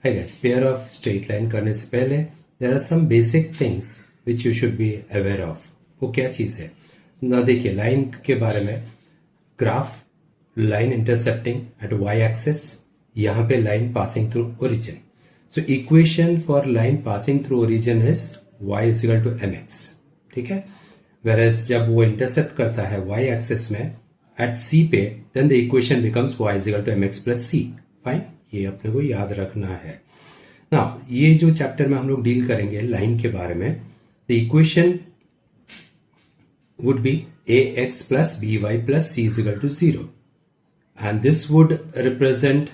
है guys, pair of straight line करने से पहले there are some basic things which you should be aware of. वो क्या चीज है ना, देखिए लाइन के बारे में, graph line intercepting at y axis, यहां पे line passing through origin. So equation for line passing through origin is y is equal to mx. ठीक है, वेरएज जब वो इंटरसेप्ट करता है y एक्सिस में एट c पे, then the equation becomes y is equal to mx plus c. Fine, ये अपने को याद रखना है ना. ये जो चैप्टर में हम लोग डील करेंगे लाइन के बारे में, the equation would be ax plus by plus c is equal to 0, and this would represent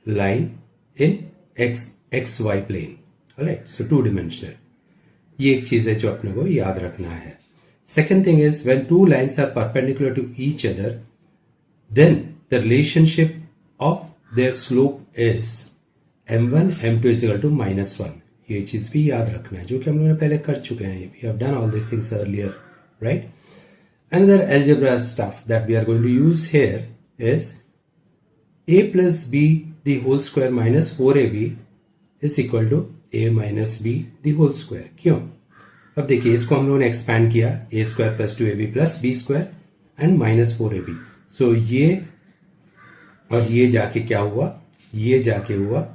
line in xy plane. Alright, so two dimensional. ये एक चीज है जो अपने को याद रखना है. Second thing is when two lines are perpendicular to each other, then the relationship of their slope is m1 m2 is equal to -1. ये चीज भी याद रखना है जो कि हम लोगों ने पहले कर चुके हैं. We have done all these things earlier, right? Another algebra stuff that we are going to use here is a plus b the whole square minus 4ab is equal to a minus b the whole square. क्यों? अब देखिए इसको हम लोगों ने expand किया, a square plus 2ab plus b square and minus 4ab. So ये और ये जाके क्या हुआ, ये जाके हुआ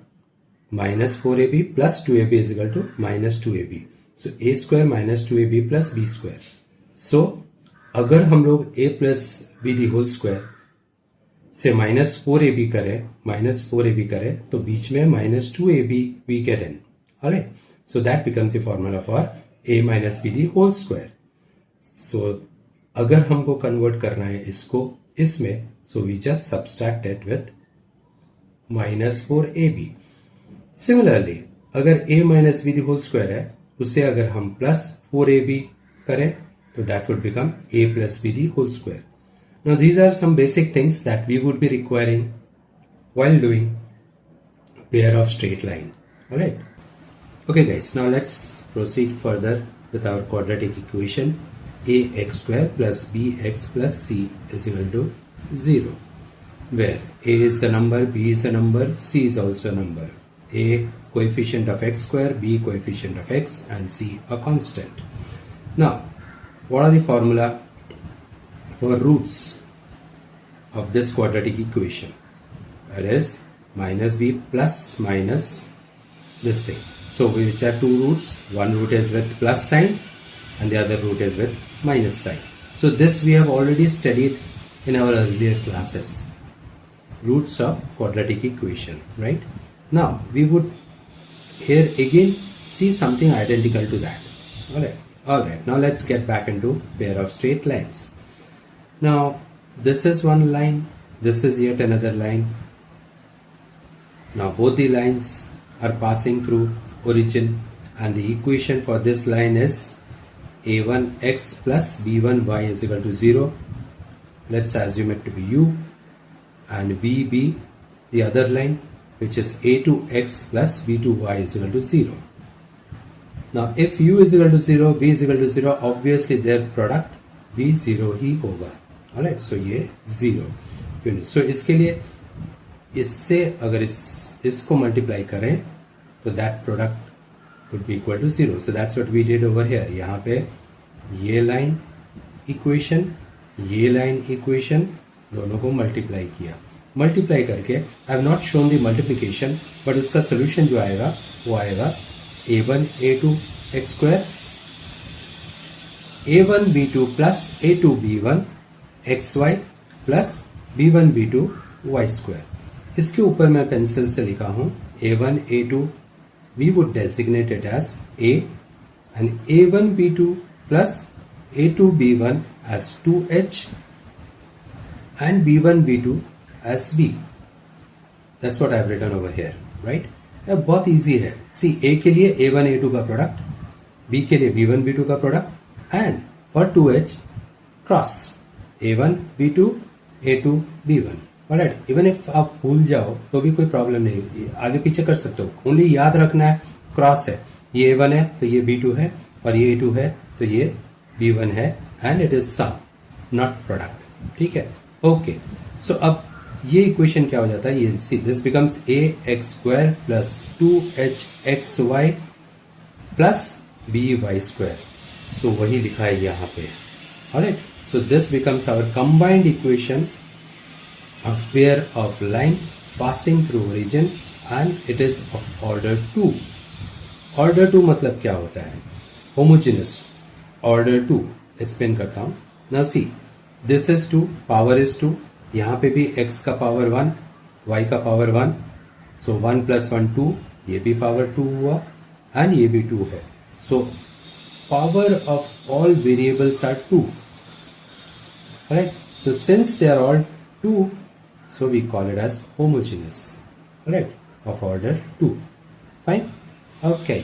minus 4ab plus 2ab is equal to minus 2ab. So a square minus 2ab plus b square. So अगर हम लोग a plus B the whole square से माइनस 4ab करें तो बीच में minus 2ab we get in. Alright, so that becomes the formula for a minus B the whole square. So अगर हमको कन्वर्ट करना है इसको इसमें, so we just subtract it with minus 4ab. Similarly अगर a minus B the whole square है उससे अगर हम प्लस 4ab करें so that would become a plus b the whole square. Now these are some basic things that we would be requiring while doing pair of straight line. Alright. Okay guys, now let's proceed further with our quadratic equation. ax square plus bx plus c is equal to 0. Where a is a number, b is a number, c is also a number. A coefficient of x square, b coefficient of x and c a constant. Now what are the formula for roots of this quadratic equation? That is minus b plus minus this thing. So which are two roots? One root is with plus sign and the other root is with minus sign. So this we have already studied in our earlier classes. Roots of quadratic equation, right? Now we would here again see something identical to that. Alright, now let's get back into pair of straight lines. Now this is one line, this is yet another line. Now both the lines are passing through origin and the equation for this line is a1x plus b1y is equal to 0. Let's assume it to be u, and vb the other line which is a2x plus b2y is equal to 0. Now if u is equal to 0, v is equal to 0, obviously their product भी 0 ही होगा. Alright, सो ये 0. सो इसके लिए इससे अगर इसको multiply करें तो that product would be equal to 0. So that's what we did over here. यहाँ पे ये लाइन इक्वेशन, ये लाइन इक्वेशन दोनों को मल्टीप्लाई किया. मल्टीप्लाई करके I have not shown the multiplication, but उसका सोल्यूशन जो आएगा वो आएगा a1 a2 x square a1 b2 plus a2 b1 xy plus b1 b2 y square. इसके ऊपर मैं पेंसिल से लिखा हूं a1 a2, we would designate it as a, and a1 b2 plus a2 b1 as 2h and b1 b2 as b. That's what I have written over here, right? बहुत easy है. सी ए के लिए a1 a2 का product, B के लिए b1 b2 का product, and for 2h cross a1 b2 a2 b1. Alright, even if आप भूल जाओ तो भी कोई प्रॉब्लम नहीं, आगे पीछे कर सकते हो. ओनली याद रखना है क्रॉस है, ये a1 है तो ये b2 है, और ये a2 है तो ये b1 है, and it is sum not product. ठीक है, ओके. सो अब ये इक्वेशन क्या हो जाता है, ये see this becomes a x square plus 2h(x)y plus by². सो वही लिखा है यहाँ पे. Alright, so this becomes our combined equation of pair of line passing through origin and it is of order 2. Order 2 मतलब क्या होता है? Homogeneous. Order 2 एक्सप्लेन करता हूँ. Now see, this is 2, power is 2. यहाँ पे भी x का पावर 1, y का पावर 1. So 1 plus 1 2, ये भी पावर 2 हुआ and ये भी 2 है. So power of all variables are 2. Alright. So since they are all 2, so we call it as homogeneous, right, of order 2. Fine. Okay.